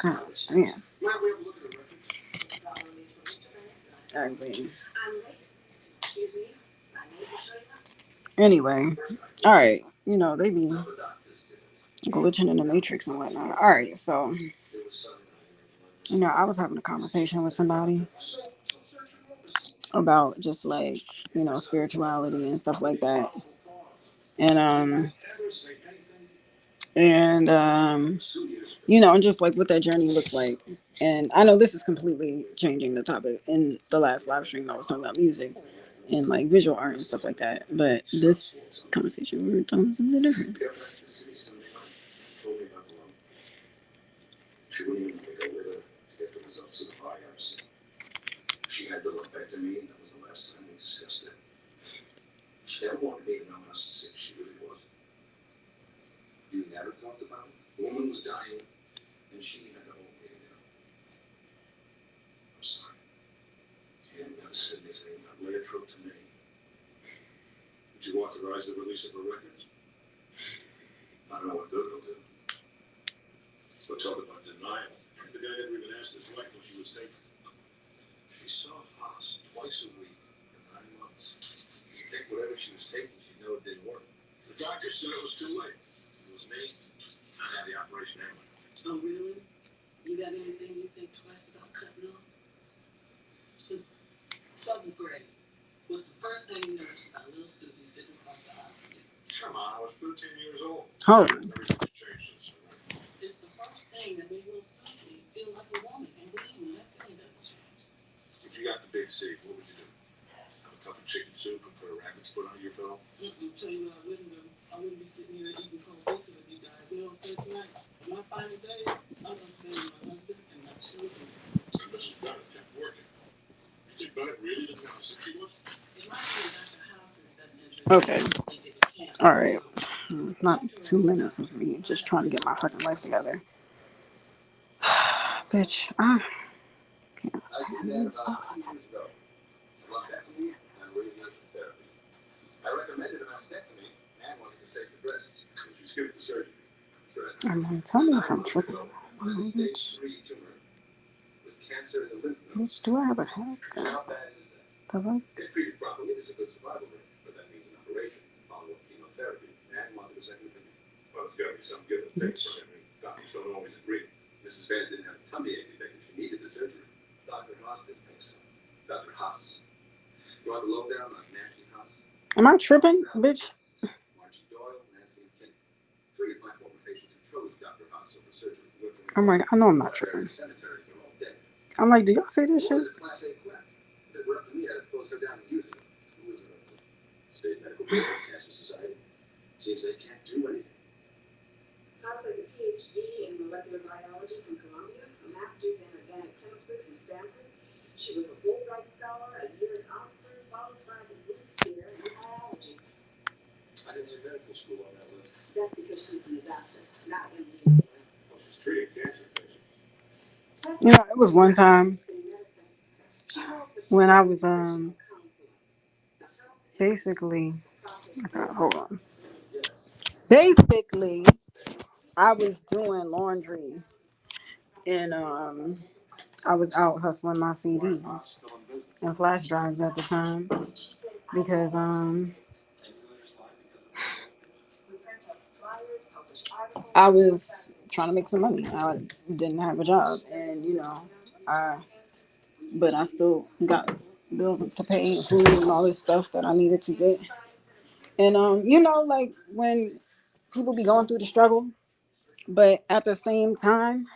Oh, man. Anyway. Anyway. All right. You know, they be glitching in the matrix and whatnot. All right. So, you know, I was having a conversation with somebody about just like, you know, spirituality and stuff like that. And, and, you know, and just like what that journey looks like. And I know this is completely changing the topic. In the last live stream, I was talking about music and like visual art and stuff like that. But this conversation, we were talking about something different. She wouldn't even pick up with her to get the results of the biopsy. She had the lumpectomy, and that was the last time we discussed it. She never wanted me to know how sick she really was. You never talked about it? The woman was dying, and she had the whole meeting out. I'm sorry. You had never said anything about Leotrope to me. Would you authorize the release of her records? I don't know what good it'll do. We'll talk about denial. The guy never even asked his wife what she was taking. She saw Haas twice a week for 9 months. You'd think whatever she was taking, she'd know it didn't work. The doctor said it was too late. It was me. I had the operation anyway. Oh, really? You got anything you think twice about cutting off? Seventh grade. What's the first thing you noticed about little Susie sitting across the aisle from you? Come on, I was 13 years old. Hold on. Everything's changed since then. It's the first thing that made little Susie feel like a woman. And believe me, that feeling doesn't change. If you got the big C, what would you do? Have a cup of chicken soup and put a rabbit's foot under your pillow? Tell you what I wouldn't do. I wouldn't be sitting here eating cold pizza with you guys. You know, for tonight, my final days, I'm going to spend with my husband and my children. So Mrs. Bennett kept working. You think Bennett really didn't know how sick she was? It might be in Dr. House's best interest. Okay. All right. Not 2 minutes of me just trying to get my fucking life together. Bitch, I can't stand this. I recommended a mastectomy and wanted to save the breasts. You skipped the surgery. I mean, tell me if I'm tripping. Bitch. Bitch, do I have a headache? The fuck? If treated properly, there's a good survival rate, but that means an operation, follow-up chemotherapy, and wanted a second opinion. Well, there's got to be some give and take for every doctors don't always agree. Mrs. Van didn't have a tummy ache detected. She needed the surgery. Dr. Haas didn't think so. Dr. Haas. You want the lowdown on Nancy Haas? Am I tripping, bitch? Margie Doyle, Nancy and King. 3 of my former patients who chose Dr. Haas over surgery. I'm like, I know I'm not tripping. I'm like, do y'all see this shit? If it were up to me, I'd close her down and use it. Who was it? State Medical Board of Cancer Society. Seems they can't do anything. Haas has a PhD in molecular biology from Columbia, a master's in organic chemistry from Stanford. She was a Fulbright scholar, a year at Oxford, followed by the Booth Chair in biology. I didn't leave medical school on that list. That's because she's an doctor, not MD. Well, she's treating cancer patients. You know, it was one time when I was basically, hold on. Basically, I was doing laundry and I was out hustling my CDs and flash drives at the time because I was trying to make some money. I didn't have a job, and you know, but I still got bills to pay and food and all this stuff that I needed to get. And you know, like when people be going through the struggle, but at the same time,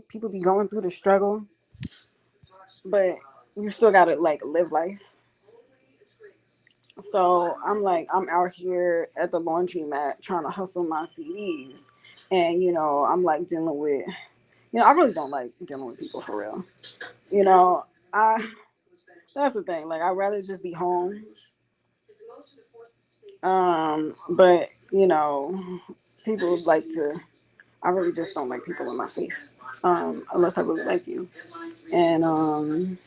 people be going through the struggle, but you still gotta like live life. So I'm like, I'm out here at the laundromat trying to hustle my CDs, and you know, I'm like dealing with, you know, I really don't like dealing with people for real. You know, I that's the thing. Like, I'd rather just be home. But you know, people like to. I really just don't like people in my face, unless I really like you. And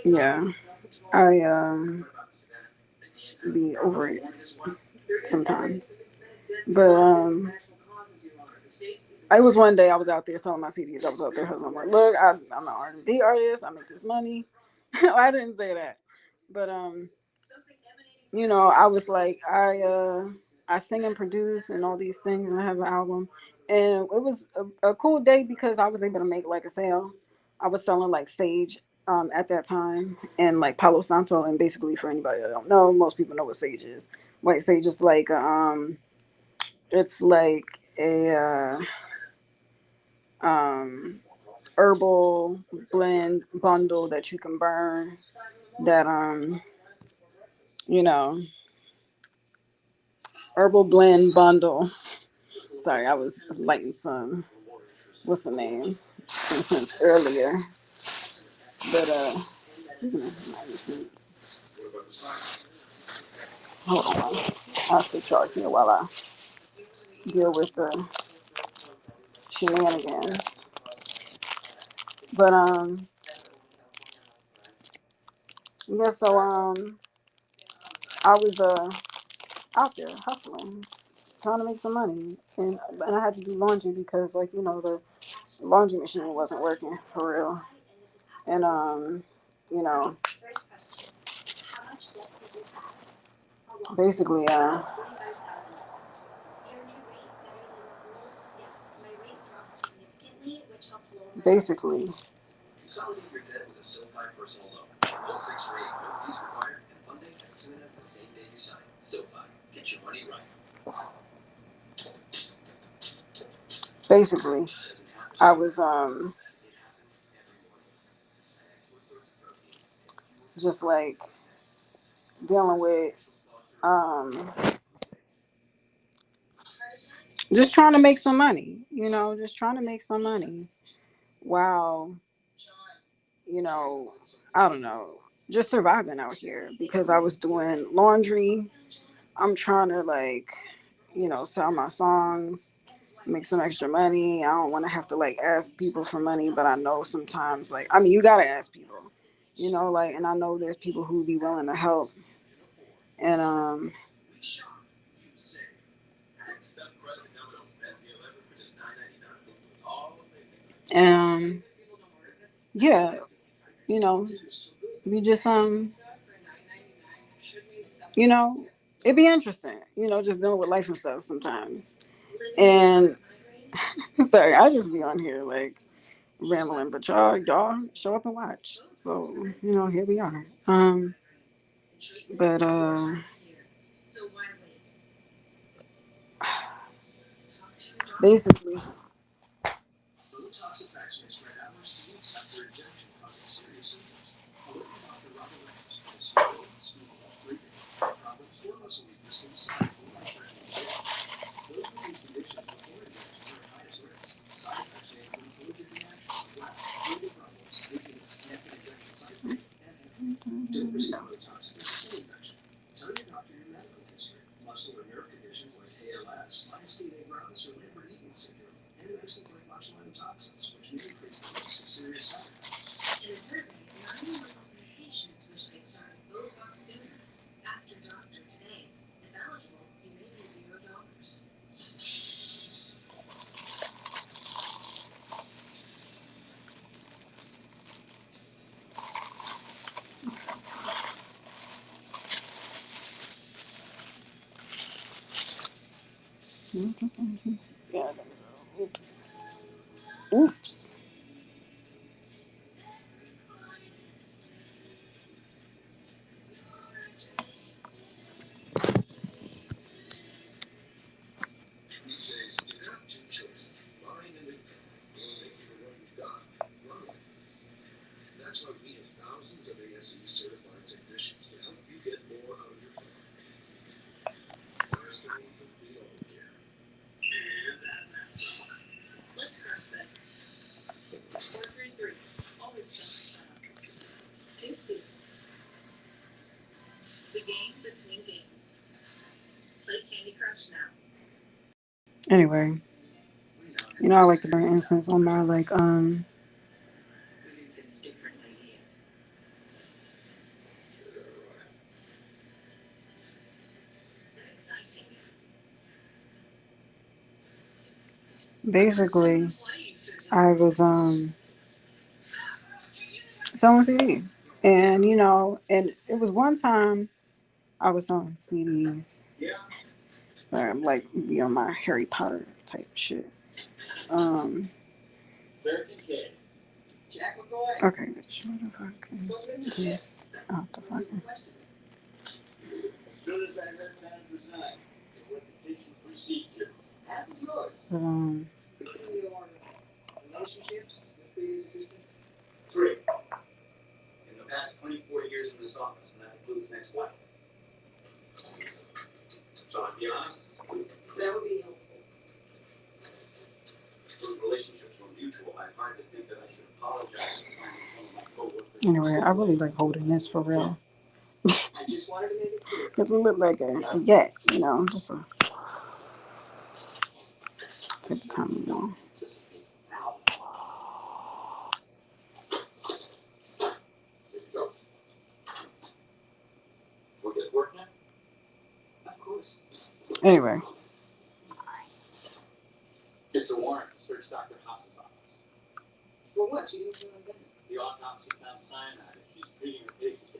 yeah, I be over it sometimes. But it was one day I was out there selling my CDs. I was out there hustling. I'm like, look, I'm an R&B artist. I make this money. I didn't say that, but I was like, I sing and produce and all these things, and I have an album, and it was a cool day because I was able to make like a sale. I was selling like Sage at that time, and like Palo Santo, and basically for anybody that don't know, most people know what Sage is. White Sage is like it's like a herbal blend bundle that you can burn. That you know herbal blend bundle. Sorry, I was lighting some. What's the name? Since earlier, but speaking of medicines, hold on. I'll have to charge here while I deal with the shenanigans. But yeah. So I was out there hustling, trying to make some money, and I had to do laundry because the laundry machine wasn't working for real, and you know basically basically Consolidate your debt with a SoFi personal loan. No fixed rate, no fees required, and funding as soon as the same day you sign. SoFi, get your money right. basically I was just like dealing with um just trying to make some money, just trying to make some money while, you know, I don't know, just surviving out here because I was doing laundry. I'm trying to sell my songs, make some extra money. I don't want to have to like ask people for money, but I know sometimes you got to ask people, and I know there's people who be willing to help. And and yeah, you know, we just you know, it'd be interesting, just dealing with life and stuff sometimes. And sorry, I just be on here like rambling, but y'all show up and watch. So, here we are. But basically Don't risk toxin infection. Tell your doctor your medical history. Muscle or nerve conditions like ALS, myasthenia gravis, or Lambert-Eaton syndrome, and medicines like botulinum toxins, which may increase the risk of serious side effects. In a survey, 91% of patients wish they'd started Botox sooner. Ask your doctor today. If eligible, you may pay $0. yeah, oops. Oops. These days, you've got two choices: lying and income. You'll make you what you've got. Run with it. That's why we have thousands of ASE certified technicians to help you get more out of your phone. First, we complete all gear. And let's crush this. 433. Always just tasty. The game between games. Play Candy Crush now. Anyway, I like to burn incense on my We do things differently here. So exciting. basically, I was selling CDs, and and it was one time I was selling CDs. Sorry, I'm like be on my Harry Potter type shit. Um, okay, bitch. What the fuck is this? Out the fucking. But, Three. In the past 24 years in this office, and that includes next wife. So I'll be honest. That would be helpful. Those relationships were mutual. I'm hard to think that I should apologize to some of my coworkers. anyway, I really like holding this for real. I just wanted to make it clear. Because we look like a yak, just a take the time, We'll get work now? Of course. Anyway. It's a warrant to search Dr. Haas's office. For what? She didn't know anything. The autopsy found cyanide. She's treating her patients.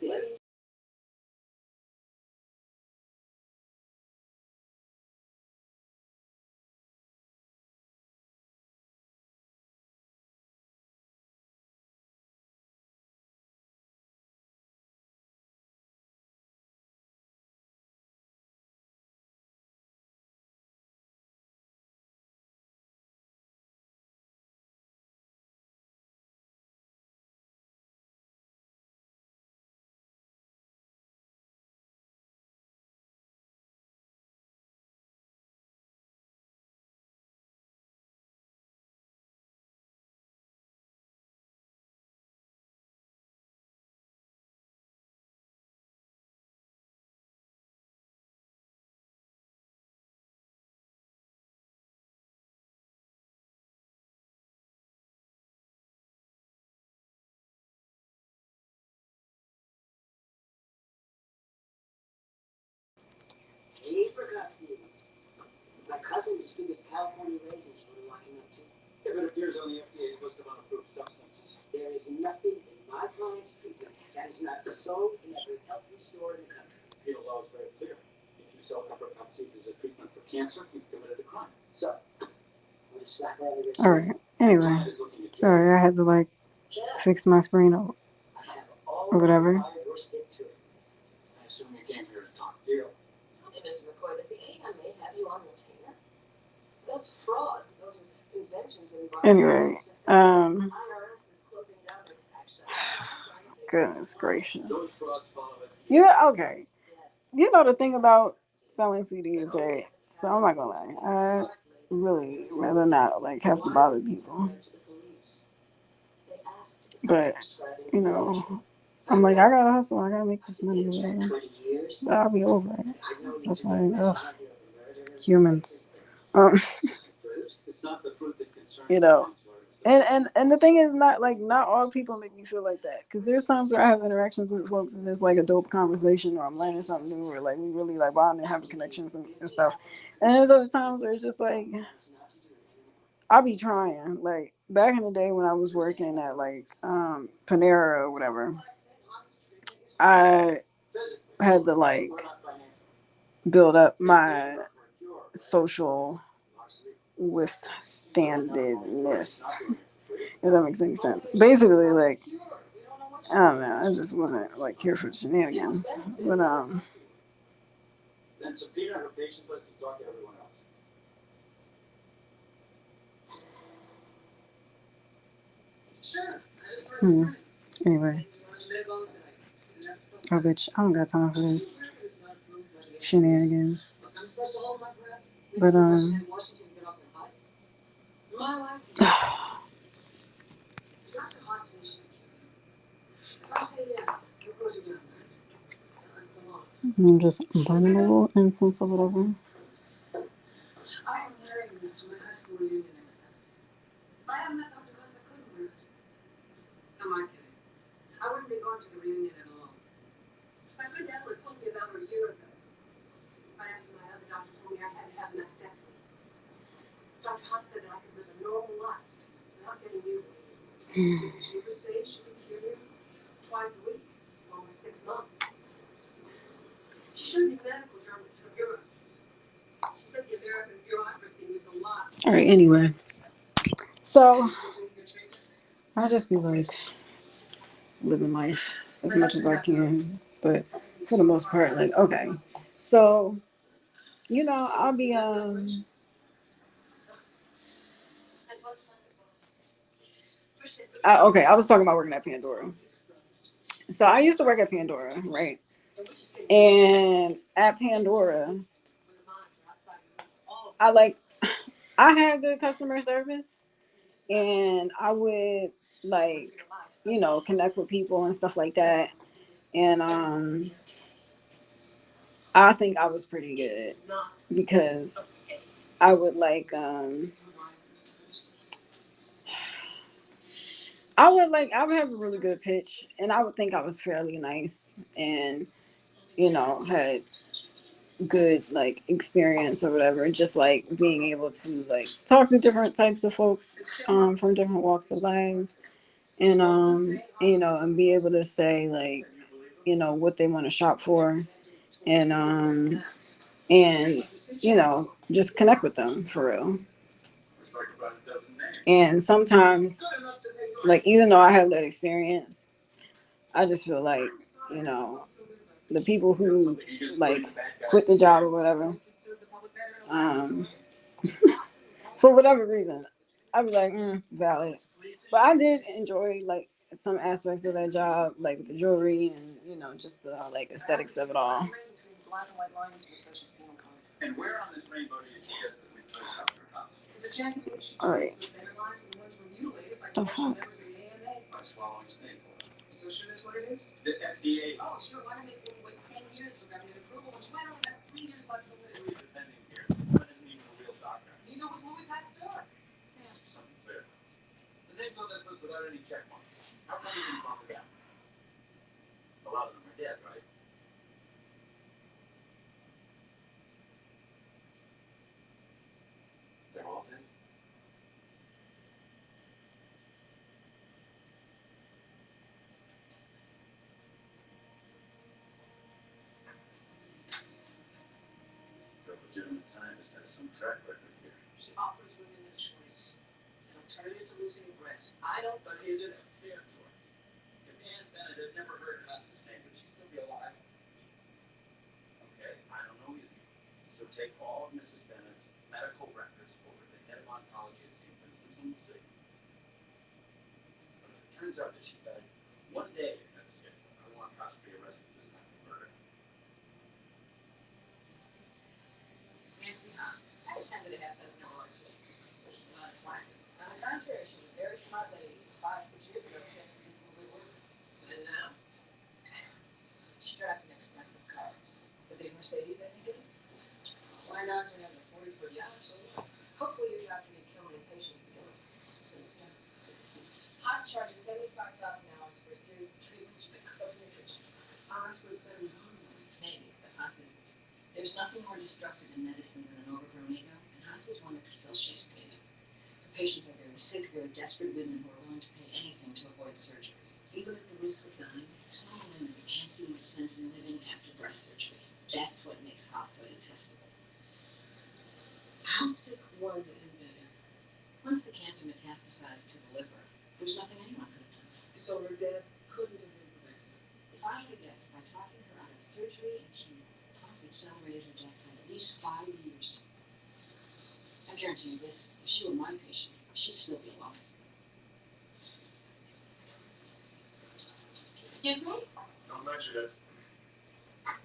My cousin distributes California raisins for locking up too. If it appears on the FDA's list of unapproved substances. There is nothing in my client's treatment that is not sold in every health food store in the country. Penal law is very clear. If you sell apricot seeds as a treatment for cancer, you've committed a crime. So, I'm gonna slap her on the wrist. All right. Anyway, sorry, I had to like fix my screen or whatever. I assume you came here to talk deal. Hey, Mr. McCoy, does the AMA have you on retainer? Those frauds go to conventions and Anyway, goodness gracious. Okay. The thing about selling CDs, right? So I'm not gonna lie, I really rather not like have to bother people. But I'm like, I gotta hustle, I gotta make this money, whatever. But I'll be over it. That's like, ugh, humans. It's not the fruit that concerns you know. And the thing is, not all people make me feel like that, because there's times where I have interactions with folks and it's like a dope conversation, or I'm learning something new, or like we really like bond and have connections and stuff. And there's other times where it's just like I'll be trying. Like back in the day when I was working at like Panera or whatever, I had to like build up my social withstandedness. If that makes any sense. Basically, like I don't know, I just wasn't like here for shenanigans. But then subpoena her patient list and talk to everyone else. Anyway. Oh bitch, I don't got time for this shenanigans. But I'm just burning a little incense or whatever. I am wearing this to my high school reunion next Saturday. If I hadn't met Dr. Costa, I couldn't wear it. Am I kidding? I wouldn't be going to the reunion at all. My friend Edward told me about her a year ago. Right after my other doctor told me I had to have an mastectomy. Dr. Haas said that I could live getting you. She was saying she could cure you twice a week, almost 6 months. She showed me medical journals from Europe. She said the American bureaucracy needs a lot. All right, anyway. So I'll just be like living life as much as I can. But for the most part, like, okay. So, I'll be okay, I was talking about working at Pandora. So I used to work at Pandora, right? And at Pandora, I like I had good customer service, and I would like connect with people and stuff like that. And I think I was pretty good because I would I would have a really good pitch, and I would think I was fairly nice and had good like experience or whatever, just like being able to like talk to different types of folks from different walks of life, and and be able to say like what they want to shop for, and and just connect with them for real. And sometimes, like, even though I have that experience, I just feel like you know the people who like quit the job or whatever, um for whatever reason, I'd be like, valid. But I did enjoy like some aspects of that job, like the jewelry and just the like aesthetics of it all. And where on this rainbow do you suggest that we put house? All right. The fuck? By swallowing snake oil. So sure that's what it is? The FDA. Oh, sure. Why don't they wait 10 years for government approval when she might only have 3 years left to live? Who are you defending here? One isn't even a real doctor. Neither was Louis Pasteur. Yeah. Something clear. The names on this list without any check marks. How come you didn't bump it down? A lot of them are dead, right? They're all dead? The legitimate scientist has some track record here. She offers women a choice, an alternative to losing a breast. I don't. But is it a fair choice? If Ann Bennett had never heard Huss's name, would she still be alive? Okay, I don't know either. So take all of Mrs. Bennett's medical records over to the head of oncology at St. Vincent's and we'll see. But if it turns out that she died one day ahead of schedule, I want Huss to be arrested this time for murder. Nancy Haas. I attended a half dozen awards. So she's not a quack. On the contrary, she's a very smart lady. 5-6 years ago, she actually did some good work. And now? She drives an expensive car. The big Mercedes, I think it is. My doctor has a 40-foot yacht, so hopefully your doctor didn't kill any patients together. Please, yeah. Haas charges $75,000 for a series of treatments for the covenant kitchen. Haas would say it was harmless. Maybe, but Haas isn't. There's nothing more destructive in medicine than an overgrown ego, and Haas is one that could fill Shakespeare. The patients are very sick, very desperate women who are willing to pay anything to avoid surgery. Even at the risk of dying, some women can't see much sense in living after breast surgery. That's what makes Haas so detestable. How sick was Ann Bennett? Once the cancer metastasized to the liver, there's nothing anyone could have done. So her death couldn't have been prevented. If I had to guess, by talking her out of surgery and chemo, Haas accelerated her death by at least 5 years. I guarantee you this, if she were my patient, she'd still be alive. Excuse me? Don't mention it.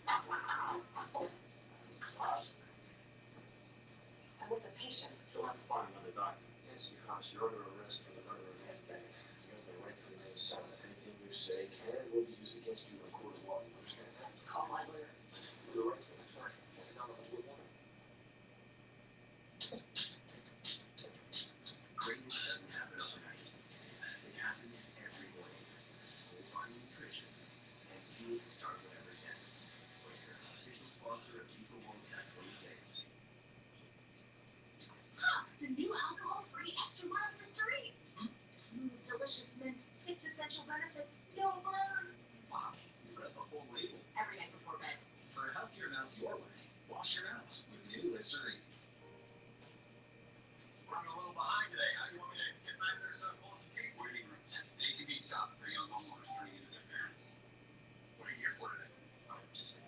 I'm with the patient. She'll have to find another doctor. Nancy Haas, you're under arrest for the murder of Ann Bennett. You have the right to remain silent. Anything you say can and will be used against you in a court of law. You understand that? Call my lawyer. You're the right to an attorney. Can't deny what you want. Greatness doesn't happen overnight. It happens every morning. Hold on nutrition and fuel to start whatever's next. Waker, official sponsor of FIFA World Cup 26. The new alcohol-free extra mild Listerine. wash it out with new Listerine. Running a little behind today. How do you want me to get back there so I pull some teeth? Waiting rooms. They can be tough for young homeowners turning into their parents. What are you here for today? Just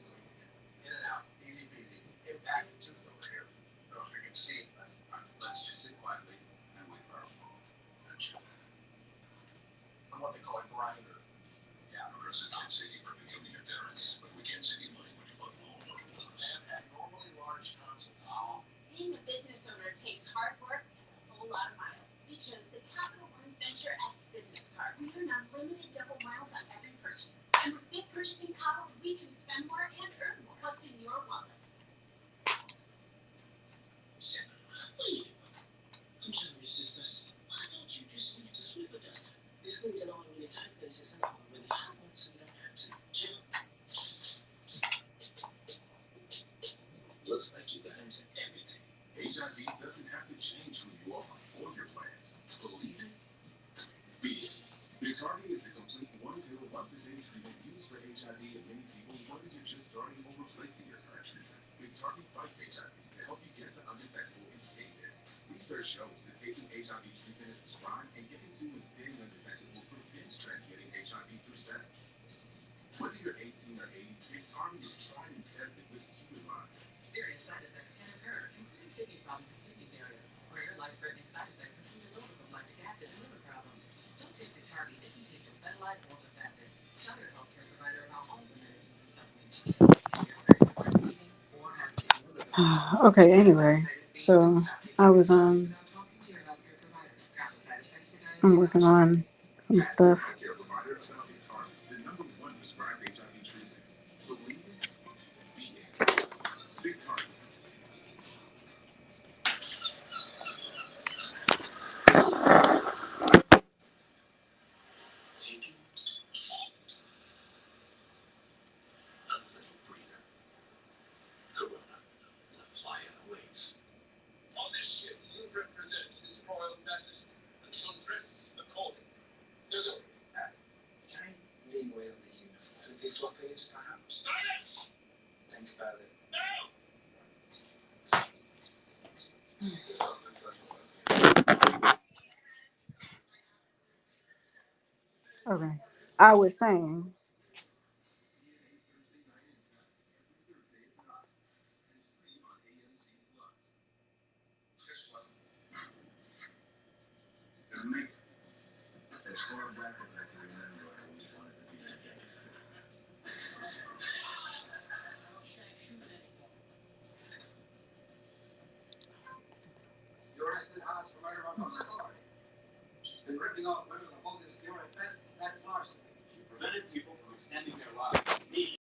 cleaning it. In and out. Easy peasy. Impact tooth over here. Oh, I can see. Let's just sit quietly and wait for our phone. Gotcha. I'm what they call a grinder. Yeah, Progressive compensating for becoming your parents, but we can't send you money when you bug home or worse. And abnormally large tonsils. Oh. Being a business owner takes hard work and a whole lot of miles. We chose the Capital One Venture X business card. We earn unlimited double miles on every purchase. And with big purchasing power, we can spend more and earn more. What's in your wallet? What are you doing? I'm trying to reach this dust. Why don't you just use the Swiffer duster? This cleans in all the really tight places and all the really hot ones so you don't have to jump. Looks like you got into everything. HIV doesn't have to change who you are or your plans. Believe it? Be it. Biktarvy is the complete one-pill, once-a-day treatment used for HIV in many people, whether you're just starting or replacing your current treatment. Biktarvy fights HIV to help you get to undetectable and stay there. Research shows that taking HIV treatment as prescribed and getting to and staying undetectable prevents transmitting HIV through sex. Whether you're 18 or 80, Biktarvy is tried and tested with you in mind. Serious side effects can occur, including kidney problems and kidney failure. Rare life-threatening side effects include low level lactic acid and liver problems. Don't take Biktarvy if you take Phenylide or Bifenthrin. Tell your healthcare provider about all the medicines and supplements you take. If you're pregnant, breastfeeding, or have kidney or liver problems. Okay, anyway, so I was I'm working on some stuff. Healthcare provider about Biktarvy, the #1 prescribed HIV treatment. Believe it? Be it. Biktarvy. Taking a little breather. Corona. Apply awaits. On this ship, you represent His Royal Majesty and shall dress accordingly. So, is there any leeway on the uniform? Could be floppies, perhaps? Silence! Think about it. No! Okay, I was saying. As far back as I can remember, I always wanted to be a gangster. You arrested Haas for murder on public authority. She's been ripping off women on both this bureau at best. That's larceny. She prevented people from extending their lives. Me,